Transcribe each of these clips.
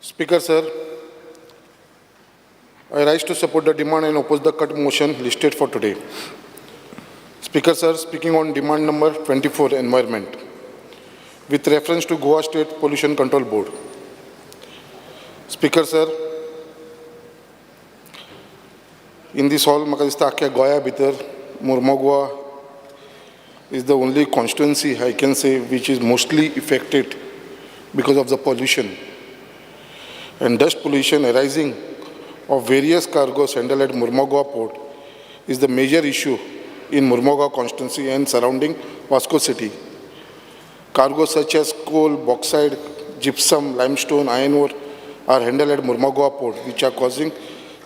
Speaker, sir, I rise to support the demand and oppose the cut motion listed for today. Speaker, sir, speaking on demand number 24, environment, with reference to Goa State Pollution Control Board. Speaker, sir, in this hall, म्हाका दिसता आख्या गोंया भितर Mormugao is the only constituency, I can say, which is mostly affected because of the pollution. And dust pollution arising of various cargoes handled at Mormugao port is the major issue in Mormugao constituency and surrounding Vasco city. Cargoes such as coal, bauxite, gypsum, limestone, iron ore are handled at Mormugao port, which are causing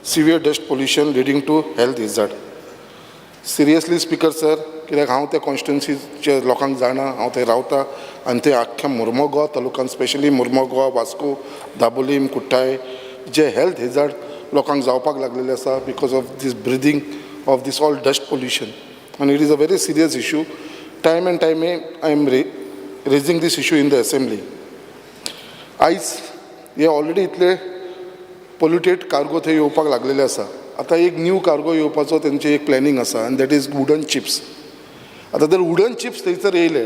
severe dust pollution leading to health hazard. Seriously, Speaker, sir, कित्याक हांव त्या कॉन्स्टिट्युन्सीचे लोकांक जाणा, हांव थंय रावता आनी ते आख्ख्या मुर्मुगांव तालुक्यान स्पेशली मुर्मुगांव, वास्को, दाबोलीम, कुट्टाय जे हेल्थ हेजार्ड लोकांक जावपाक लागलेले आसा because of this breathing of this all dust pollution आनी it is a very serious issue. Time and time I am raising this issue in the assembly. आयज हे ऑलरेडी इतले पोल्युटेड कार्गो थंय येवपाक लागलेले आसा. आतां एक न्यू कार्गो येवपाचो तेंचे एक प्लॅनिंग आसा आनी दॅट इज वुडन चिप्स. आतां जर वुडन चिप्स थंयसर येयले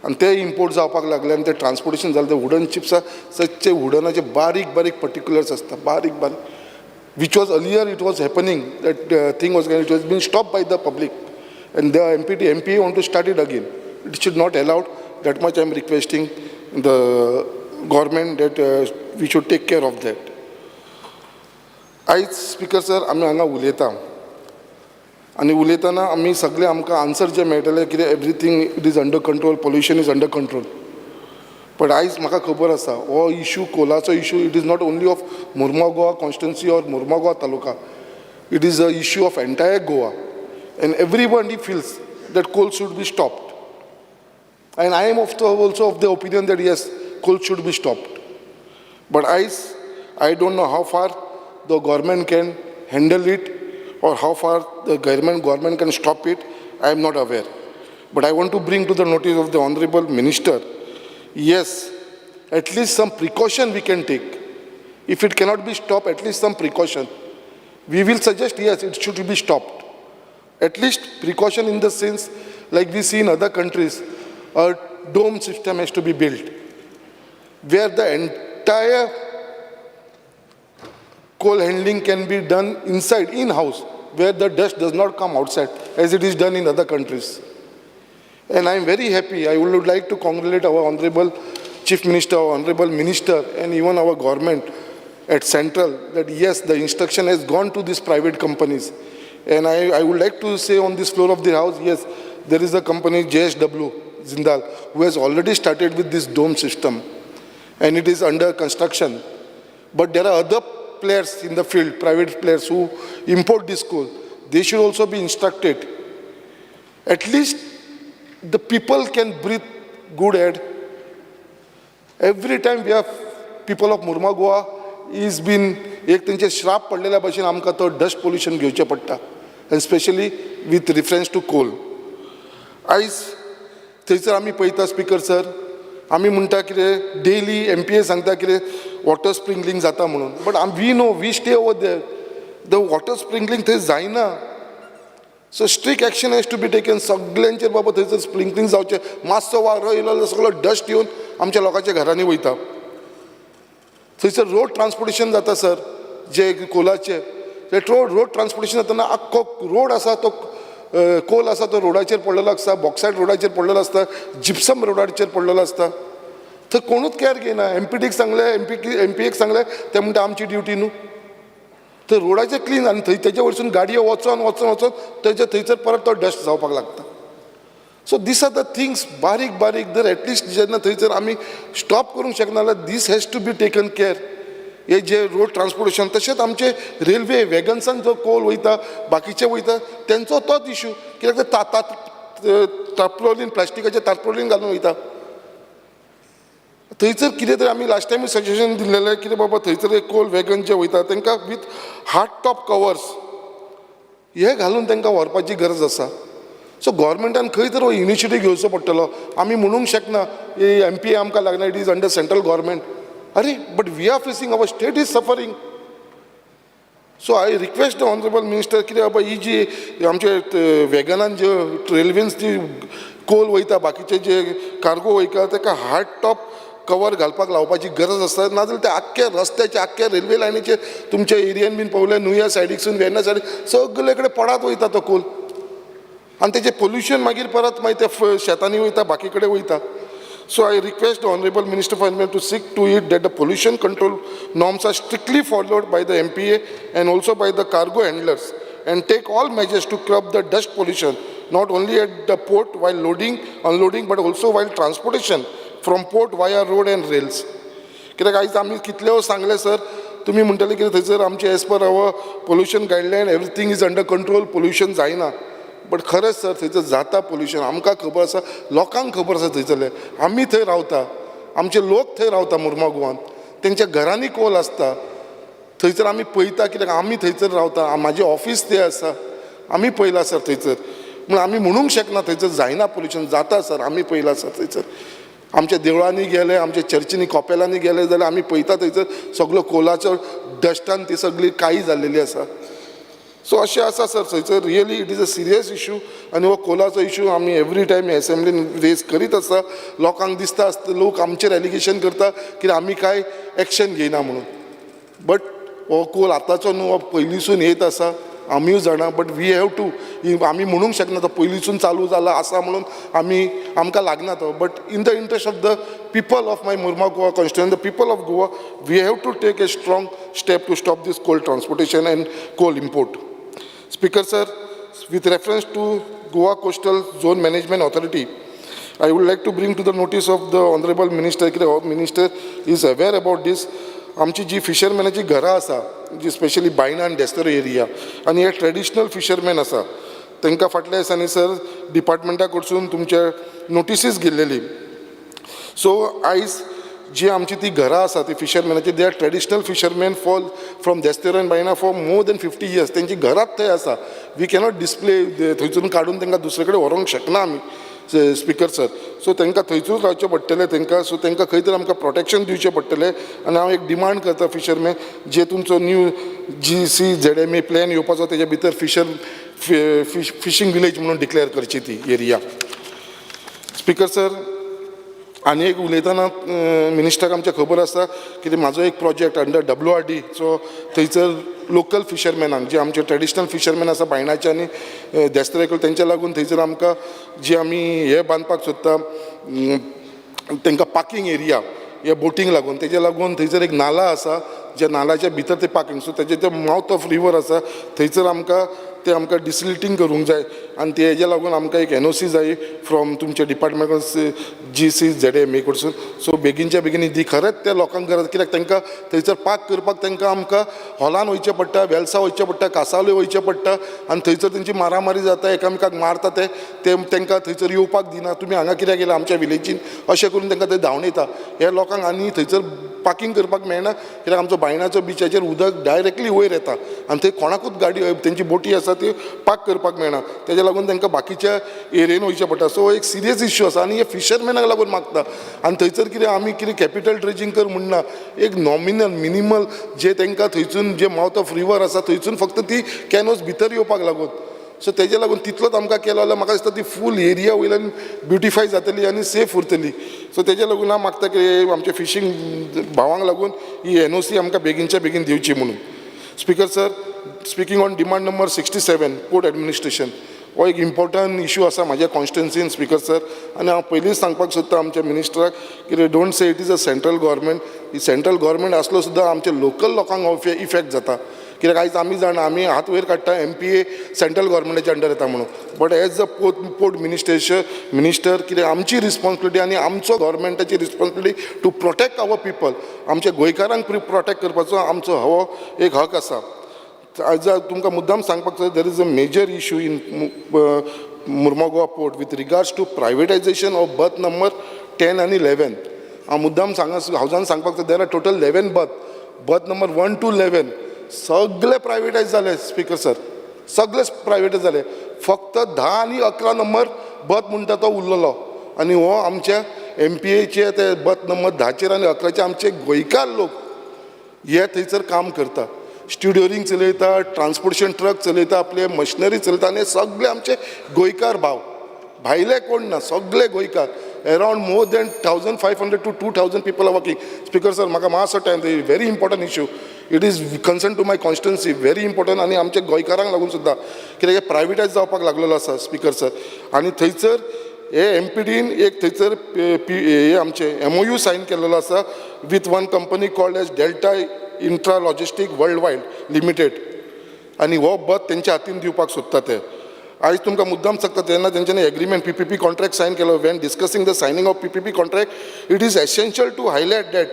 आनी ते इम्पोर्ट जावपाक लागले आनी ते ट्रान्सपोर्टेशन जालें ते वुडन चिप्सा सच्चे वुडनाचे बारीक बारीक पर्टिक्युलर्स आसता बारीक बारीक which was earlier it was happening that thing was it was been stop by the public and the MP want to start it again. It should not allowed. That much I am requesting the government that we should take care of that. आयज speaker sir आमी हांगा उलयता आनी उलयतना आमी सगळे आमकां answer जे मेळटले कितें everything it is under control, pollution is under control. But आयज म्हाका खबर आसा हो इशू कोलाचो issue it is not only of Mormugao constituency or Mormugao taluka. It is a issue of entire Goa and everybody feels that coal should be stopped. And I am also of the opinion that yes coal should be stopped. But आयज I don't know how far the government can handle it or how far the government can stop it. I am not aware. But I want to bring to the notice of the Honorable Minister, yes, at least some precaution we can take. If it cannot be stopped, at least some precaution. We will suggest, yes, it should be stopped. At least precaution in the sense, like we see in other countries, a dome system has to be built, where the entire coal handling can be done inside, in-house, where the dust does not come outside, as it is done in other countries. And I am very happy. I would like to congratulate our Honorable Chief Minister, our Honorable Minister, and even our government at Central, that yes, the instruction has gone to these private companies. And I would like to say on this floor of the House, yes, there is a company, JSW, Jindal, who has already started with this dome system. And it is under construction. But there are other players in the field, private players who import this coal. They should also be instructed. At least the people can breathe good air. Every time we have people of Mormugao is been एक तेंचे श्राप पडलेल्या भशेन आमकां तो dust pollution घेवचें पडटा, and specially with reference to coal. आयज थंयसर आमी पळयता स्पीकर सर, आमी म्हणटा कितें डेली MPA सांगता कितें वॉटर स्प्रिंकलिंग जाता म्हणून. But we know, we stay over there, the water sprinkling थंय जायना. So strict action has to be taken. सगळ्यांचेर बाबा थंयसर स्प्रिंकलिंग जावचें. मातसो वारो येयलो जाल्यार सगळो डस्ट येवन आमच्या लोकांच्या घरांनी वयता. थंयसर रोड ट्रान्सपोर्टेशन जाता सर, जे कोलाचे ते रोड ट्रान्सपोर्टेशन जातना आख्खो रोड आसा तो कोल आसा तो रोडाचेर पडलेलो आसता, बॉक्सायट रोडाचेर पडलेलो आसता, जिप्सम रोडाचेर पडलेलो आसता. थंय कोणूच केअर घेयना. MPDक सांगलें, MPAक सांगलें, ते म्हणटा आमची ड्युटी न्हू. थंय रोडाचें क्लीन आनी थंय तेजे वयरसून गाडयो वचोन थंयसर परत तो डस्ट जावपाक लागता. So these are the things बारीक बारीक जर एटलिस्ट जेन्ना थंयसर आमी स्टॉप करूंक शकना जाल्यार this has to be taken care. हे जे रोड ट्रान्सपोर्टेशन, तशेंच आमचे रेल्वे वॅगन्सान जो कोल वयता, बाकीचे वयता, तेंचो तोच इशू. कित्याक ते टार्पोलीन, प्लास्टिकाचे टार्पोलीन घालून वयता. थंयसर कितें तरी आमी लास्ट टायम सजेशन दिल्लेलें कितें बाबा थंयसर कोल वॅगन जे वयता तांकां विथ हार्ड टॉप कवर्स हे घालून तांकां व्हरपाची गरज आसा. सो गव्हर्मेंटान खंय तर हो इनिशिएटीव घेवचो पडटलो. आमी म्हणूंक शकना MPA आमकां लागना, it is under central government. अरे but we are facing our state is suffering. So I request the honourable minister कितें बाबा ही जी आमचे वेगनान जे रेल्वेन जी कोल वयता बाकीचे जे कार्गो वयता ताका हार्ड टॉप कवर घालपाक लावपाची गरज आसता. नाजाल्यार ते आख्ख्या रस्त्याचे आख्ख्या रेल्वे लायनीचे तुमच्या एरियेन बीन पळयलें न्यूया सायडीकसून वेर्ना सायडीक सगळे कडेन पडात वयता तो कोल आनी तेजें पोल्युशन मागीर परत मागीर ते शेतांनी वयता बाकी कडेन वयता. So I request the Honorable Minister for Environment to seek to it that the pollution control norms are strictly followed by the MPA and also by the cargo handlers and take all measures to curb the dust pollution, not only at the port while loading, unloading, but also while transportation from port via road and rails. कित्याक आयज आमी कितले सांगले sir तुमी म्हणटले की थंयसर आमचे as per hour pollution guideline everything is under control pollution जायना. बट खरेंच सर थंयसर जाता पोल्युशन आमकां खबर आसा लोकांक खबर आसा थंयसरले आमी थंय रावता आमचे लोक थंय रावता मुर्मा गोवान तेंच्या घरांनी कोल आसता थंयसर आमी पळयता कित्याक आमी थंयसर रावता म्हाजें ऑफीस तें आसा आमी पळयलां सर थंयसर म्हण आमी म्हणूंक शकना थंयसर जायना पोल्युशन जाता सर आमी पळयलां सर थंयसर आमच्या देवळांनी गेले आमच्या चर्चींनी कॉपेलांनी गेले जाल्यार आमी पळयता थंयसर सगळो कोलाचो डस्टान ती सगळी काळी जाल्लेली आसा. सो अशें आसा सर थंयसर really it is a serious issue आनी हो कोलाचो इशू आमी एवरी टायम एसेंब्लीन रेज करीत आसा. लोकांक दिसता आसता लोक आमचेर एलिगेशन करता की आमी कांय एक्शन घेयना म्हणून बट हो कोल आतांचो न्हू हो पयलींसून येत आसा आमीय जाणा बट वी हॅव टू आमी म्हणूंक शकना तो पयलींसून चालू जाला आसा म्हणून आमकां लागना तो but in the interest of the people of my Murma Goa constituency, the people of Goa, we have to take a strong step to stop this coal transportation and coal import. Speaker sir, with reference to Goa Coastal Zone Management Authority, I would like to bring to the notice of the Honorable Minister, the Minister is aware about this. आमची जी फिशरमॅनाची घरां आसा जी specially बायना आनी डेस्टरो area आनी हे traditional fisherman आसा तांकां फाटल्या दिसांनी सर डिपार्टमेंटा कडसून तुमचे नोटिसीस गेल्लेली. सो आयज जी आमची ती घरां आसा ती फिशरमॅनाची they are traditional fisherman for from Desterro and Baina for more than 50 years तेंची घरांच थंय आसा वी कॅनॉट डिस्प्ले थंयसून काडून तांकां दुसरे कडेन व्हरूंक शकना आमी स्पिकर सर. सो तांकां थंयसूच रावचें पडटलें तांकां सो तांकां खंय तरी आमकां प्रोटेक्शन दिवचें पडटलें आनी हांव एक डिमांड करता फिशरमॅन जे तुमचो न्यू GCZMA प्लॅन येवपाचो तेज्या भितर फिशींग विलेज म्हणून डिक्लेअर करची ती एरिया. स्पिकर सर आनी एक उलयतना मिनिस्टराक आमच्या खबर आसा की म्हाजो एक प्रोजेक्ट अंडर WRD सो थंयसर लोकल फिशरमॅनांक जे आमचे ट्रेडिशनल फिशरमॅन आसा बायणाचे आनी देस्त्रेकल तेंच्या लागून थंयसर आमकां जी आमी हे बांदपाक सोदता तांकां पार्किंग एरिया हे बोटींक लागून तेज्या लागून थंयसर एक नाला आसा ज्या नाल्याच्या भितर ते पार्किंग सो तेजे ते माउथ ऑफ रिवर आसा थंयसर आमकां डिसिल्टिंग करूंक जाय आनी ते हेज्या लागून आमकां एक NOC जाय फ्रॉम तुमचे डिपार्टमेंट GCZMA कडसून. सो बेगीनच्या बेगीन दी खरेंच त्या लोकांक गरज कित्याक तांकां थंयसर पार्क करपाक तांकां आमकां हॉलान वयचें पडटा वेल्सा वयचें पडटा कासावले वयचें पडटा आनी थंयसर तेंची मारामारी जाता एकामेकाक मारता ते तांकां थंयसर येवपाक दिना तुमी हांगा कित्याक येयला आमच्या विलेजीन अशें करून तांकां थंय धांवन येता. हे लोकांक आनी थंयसर पार्किंग करपाक मेळना कित्याक आमचो बायणाचो बिचाचेर उदक डायरेक्टली वयर येता आनी थंय कोणाकूच गाडी तेंची बोटी आसा ती पार्क करपाक मेळना तेज्या लागून तांकां बाकीच्या एरियेन वयचें पडटा. सो एक सिरियस इश्यू आसा आनी हे फिशरमॅनाक लागून मागता आनी थंयसर कितें आमी कितें कॅपिटल ड्रेजींग कर म्हणना एक नॉमिनल मिनिमल जे तांकां थंयसून जे माउथ ऑफ रिवर आसा थंयसून फक्त ती कॅनोज भितर येवपाक लागून. सो तेज्या लागून तितलोच आमकां केलो जाल्यार म्हाका दिसता ती फूल एरिया वयल्यान ब्युटिफाय जातली आनी सेफ उरतली. सो तेज्या लागून हांव मागता की आमच्या फिशींग भावांक लागून ही NOC आमकां बेगीनच्या बेगीन दिवची म्हणून. Speaker sir speaking on demand number 67 port administration हो एक इम्पॉर्टंट इशू आसा म्हाज्या कॉन्स्टिट्युएन्सीन स्पिकर सर आनी हांव पयलींच सांगपाक सोदता आमच्या मिनिस्टराक की don't say it is a central government he central government आसलो सुद्दां आमच्या लोकल लोकांक हो इफेक्ट जाता कित्याक आयज आमी जाणा आमी हात वयर काडटा MPA सेंट्रल गव्हर्मेंटाच्या अंडर येता म्हणून but as a port minister कितें आमची रिस्पॉन्सिबिलिटी आनी आमचो गव्हर्मेंटाची responsibility to protect our people आमच्या गोंयकारांक प्रोटेक्ट करपाचो आमचो हो एक हक आसा. आज तुमकां मुद्दाम सांगपाक जाय there is a major issue in Mormugao port with regards to privatisation of berth number 10 आनी 11. हांव मुद्दाम हावजान सांगपाक जाय there are total 11 berth number 1 to 11 सगळे प्रायवेटायज जाले स्पिकर सर सगळे प्रायवेटायज जाले फक्त 10 आनी 11 नंबर बर्थ म्हणटा तो उरलेलो आणि हो आमच्या MPAचे ते बत नंबर 10 आणि 11 आमचे गोंयकार लोक हे थंयसर काम करता, स्ट्युडिओरिंग चलयता, ट्रान्सपोर्टेशन ट्रक चलयता, आपले मशिनरी चलयता आनी सगळे आमचे गोंयकार भाव, भायले कोण ना, सगळे गोंयकार. Around more than 1500 to 2000 people are working. Speaker sir, म्हाका मातसो time, very important issue. It is concern to my constituency, very important. आनी आमच्या गोंयकारांक लागून सुद्दां कित्याक प्रायवेटायज जावपाक लागलेलो आसा स्पिकर सर. आनी थंयसर हे MPDन एक थंयसर हे आमचे MOU सायन केल्लो आसा with one company called Edge Delta intra logistic worldwide limited. आनी हो बत तेंच्या हातीन दिवपाक सोदता ते. आज तुमकां मुद्दाम सांगता तेन्ना तेंच्यांनी एग्रीमेंट PPP कॉन्ट्रॅक्ट सायन केलो. When discussing the signing of PPP contract, it is essential to highlight that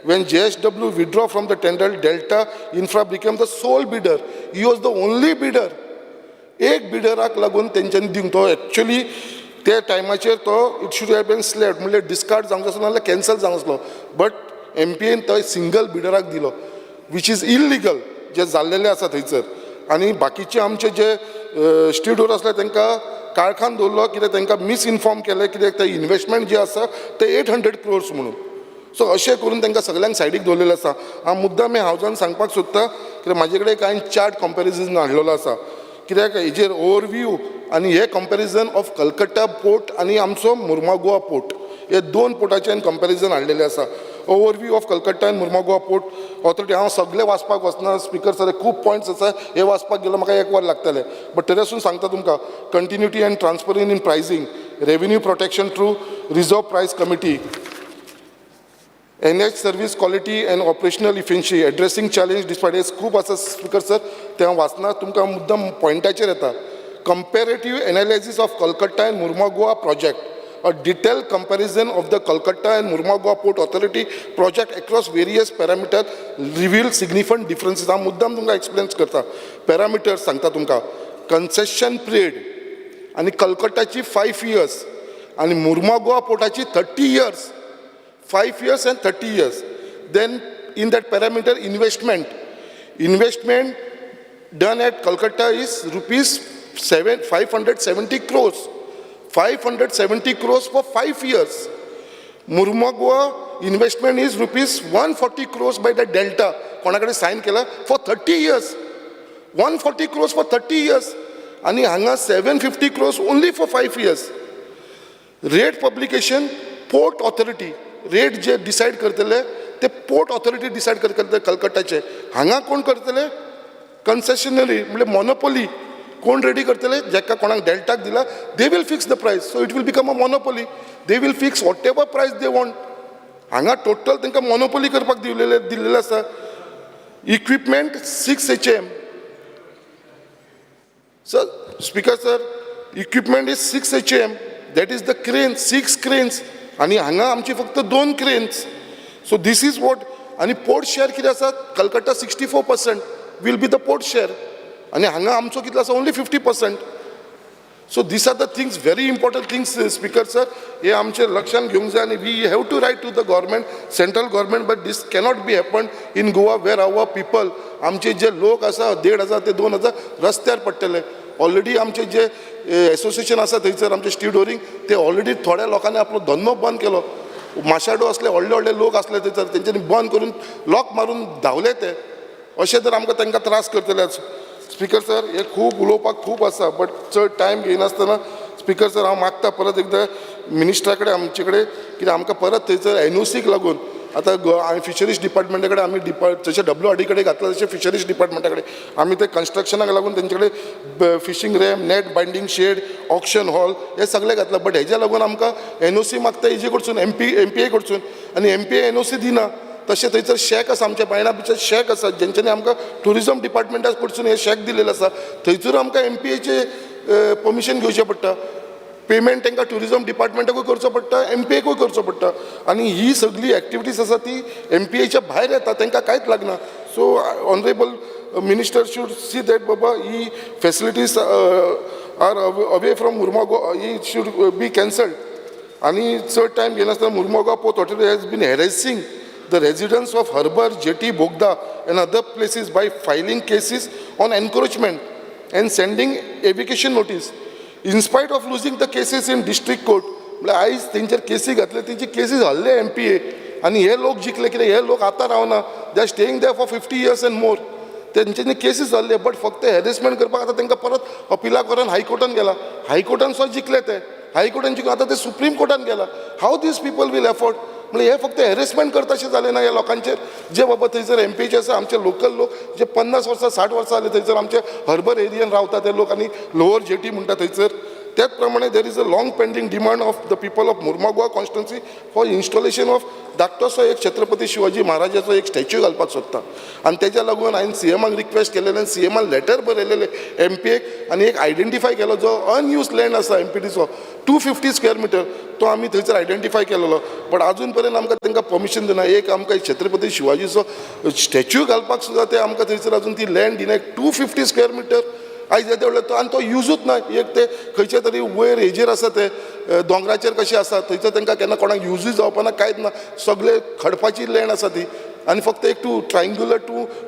when JSW withdraw from the tender, Delta Infra became the sole bidder. He was the only bidder. एक बिडराक लागून तेंच्यांनी दिवंक तो actually त्या टायमाचेर तो it should have been slept, म्हणजे discard जावंक आसलो नाल्यार कॅन्सल जावंक आसलो. बट MPAन तो सिंगल बिडराक दिलो, वीच इज इल्लिगल जे जाल्लेले आसा थंयसर. आनी बाकीचे आमचे जे स्ट्युडिओर आसले तांकां काळखान दवरलो, कित्याक तांकां मिसइन्फॉर्म केलें, कित्याक ते इन्वेस्टमेंट जे आसा ते 800 crores म्हणून. सो अशें करून तांकां सगळ्यांक सायडीक दवरलेलें आसा. हांव मुद्दाम हावजान सांगपाक सोदता कित्याक म्हाजे कडेन कांय चार्ट कंपॅरिजन हाडलेलो आसा, कित्याक हेजेर ओवरव्यू आनी हे कंपॅरिजन ऑफ कलकत्ता पोर्ट आनी आमचो मुर्मागोवा पोर्ट, हे दोन पोर्टाचें कंपॅरिजन हाडलेलें आसा. ओवरव्यू ऑफ कलकत्ता आनी मुर्मागोवा पोर्ट ऑथॉरिटी हांव सगळे वाचपाक वचना स्पिकर सर, खूब पॉयंट्स आसा, हे वाचपाक गेलो म्हाका 1 वर लागतलें. बट तरी आसून सांगता तुमकां, continuity and transparency in pricing, revenue protection through reserve price committee, NH service quality and operational efficiency, addressing challenge despite, हे खूब आसा स्पिकर सर, ते हांव वाचना. तुमकां मुद्दाम पॉयंटाचेर येता. Comparative analysis of Calcutta and Mormugao project, a detailed comparison of the Kolkata and Murmagaon Port Authority project across various parameters revealed significant differences. हा मुद्दाम तुमकां एक्सप्लेन करता. पॅरामिटर्स सांगता तुमकां. कन्सेशन पिरियड आनी कलकत्ताची 5 years आनी मुर्मागोवा पोर्टाची 30 years, 5 years and 30 years. Then in that parameter investment done at Kolkata is rupees 570 crores. 570 crores for 5 years. Murmagoa investment is rupees 140 crores by the Delta. कोणाकडे sign केला for 30 years. 140 crores for 30 years. आणि हांगा 750 crores only for 5 years. Rate publication, Port Authority. Rate जे decide करतले ते Port Authority decide करतले कलकत्ताचे. हांगा कोण करतले? कन्सेशनरी म्हणजे मोनोपोली. कोण रेडी करतले? जेका कोणाक डेल्टाक दिला, they will fix the price. So it will become a monopoly. They will fix whatever price they want. हांगा टोटल तांकां मोनोपोली करपाक दिलेले आसा. Equipment 6 HM. Sir speaker sir, equipment is 6 HM. That is the crane, 6 cranes. आनी हांगा आमची फक्त 2 cranes. So these is what. आनी पोर्ट शेअर कितें आसा? Calcutta 64% will be the port share. आणि हांगा आमचो कितलो आसा? Only 50%. So these are the things, very important things speaker sir. हे आमचे लक्षात घेवंक जाय. आनी we have to write to the government, central government, but these cannot be happen in Goa where our people, आमचे जे लोक आसा 1,500 ते 2,000 रस्त्यार पडटले. ऑलरेडी आमचे जे एसोसिएशन आसा थंयसर आमचे स्ट्युडिओरिंग, ते ऑलरेडी थोड्या लोकांनी आपलो धंदो बंद केलो. माशाडो असले व्हडले लोक असले थंयसर, तेंच्यांनी बंद करून लॉक मारून धांवले ते. अशें जर आमकां तांकां त्रास करतले. स्पिकर सर, हे खूब उलोवपाक खूब आसा, बट चड टायम घेयनासतना स्पिकर सर हांव मागता परत एकदां मिनिस्टरा कडेन आमचे कडेन, कित्याक आमकां परत थंयसर NOCक लागून आतां हांवें फिशरीज डिपार्टमेंटा कडेन आमी जशें WRD कडेन घातला तशें फिशरीज डिपार्टमेंटा कडेन आमी ते कन्स्ट्रक्शनाक लागून तेंचे कडेन fishing ramp, net binding shed, auction hall हे सगळें घातलां. बट हेज्या लागून आमकां NOC मागता हेजे कडसून, MPA कडसून, आनी MPA NOC दिना. तशें थंयसर शेक आसा, आमच्या बायणा बिचार शेक आसा, जेंच्यांनी आमकां टुरिजम डिपार्टमेंटा कडसून हे शेक दिलेले आसा. थंयसर आमकां MPAचे परमिशन घेवचें पडटा. पेमेंट तांकां टुरिजम डिपार्टमेंटाकूय करचो पडटा, MPAकूय करचो पडटा. आनी ही सगळी एक्टिविटीज आसा ती MPAच्या भायर येता, तांकां कांयच लागना. So honourable minister should see that बाबा ही facilities are away from Mormugao, ही शूड बी कॅन्सल्ड. आनी चड टायम घेनासतना Mormugao port authority has been harassing the residents of Harbour, Jetty, Bogda and other places by filing cases on encroachment and sending evacuation notice. In spite of losing the cases in district court, म्हळ्यार आयज तेंचेर केसी घातले, तेंची cases हल्ले MPA आनी हे लोक जिखले कित्याक हे लोक आतां रावना, they are staying there for 50 years and more. तेंच्यांनी केसीस जाल्ले, बट फक्त हॅरेसमेंट करपाक आतां तांकां परत अपिलाक व्हरून हायकोर्टान गेला, हायकोर्टान सुद्दां जिखले ते, हायकोर्टान जिखून आतां ते सुप्रीम कोर्टान गेला. हाव दीस पीपल वील एफोर्ड? म्हणजे हे फक्त हॅरेसमेंट करता अशें जालें ना ह्या लोकांचेर, जे बाबा थंयसर MPचे आसा आमचे लोकल लोक जे 50 वर्सां 60 वर्सां जाले थंयसर आमचे हर्बर एरियन रावता ते लोक आनी लोअर जेटी म्हणटा थंयसर. त्याच प्रमाणे there is a long pending demand of the people of Mormugao constituency for installation of धाकटोसो एक छत्रपती शिवाजी महाराजाचो एक स्टॅच्यू घालपाक सोदता. आनी तेज्या लागून हांवें CMाक रिक्वेस्ट केलेलें, CMान लेटर बरयलेलें MPक आनी एक आयडेंटिफाय केलो जो अनयूज लँड आसा MPDचो 250 स्क्वेअर मिटर, तो आमी थंयसर आयडेंटिफाय केलेलो. बट आजून पर्यंत आमकां तांकां परमिशन दिना. एक आमकां छत्रपती शिवाजीचो स्टॅच्यू घालपाक सुद्दां ते आमकां थंयसर अजून ती लँड दिनाय. 250 स्क्वेअर मिटर आयज येते व्हडले तो, आनी तो यूजूच ना. एक ते खंयचे तरी वयर हेजेर आसा ते दोंगराचेर कशें आसा थंयसर तांकां केन्ना कोणाक यूजूय जावपाना, कांयच ना. सगळे खडपाची लँड आसा ती आनी फक्त एक ट्रायंगुलर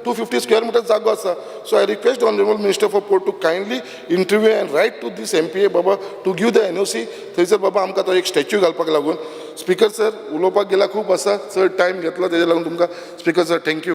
250 स्क्वेअर मिटर जागो आसा. So I request honourable minister for port to kindly interview and write to this MPA बाबा टू गिव द NOC थंयसर बाबा आमकां तो एक स्टॅच्यू घालपाक लागून. स्पिकर सर, उलोवपाक गेल्यार खूब आसा, चड टायम घेतलो तेजे लागून तुमकां. Speaker sir, thank you.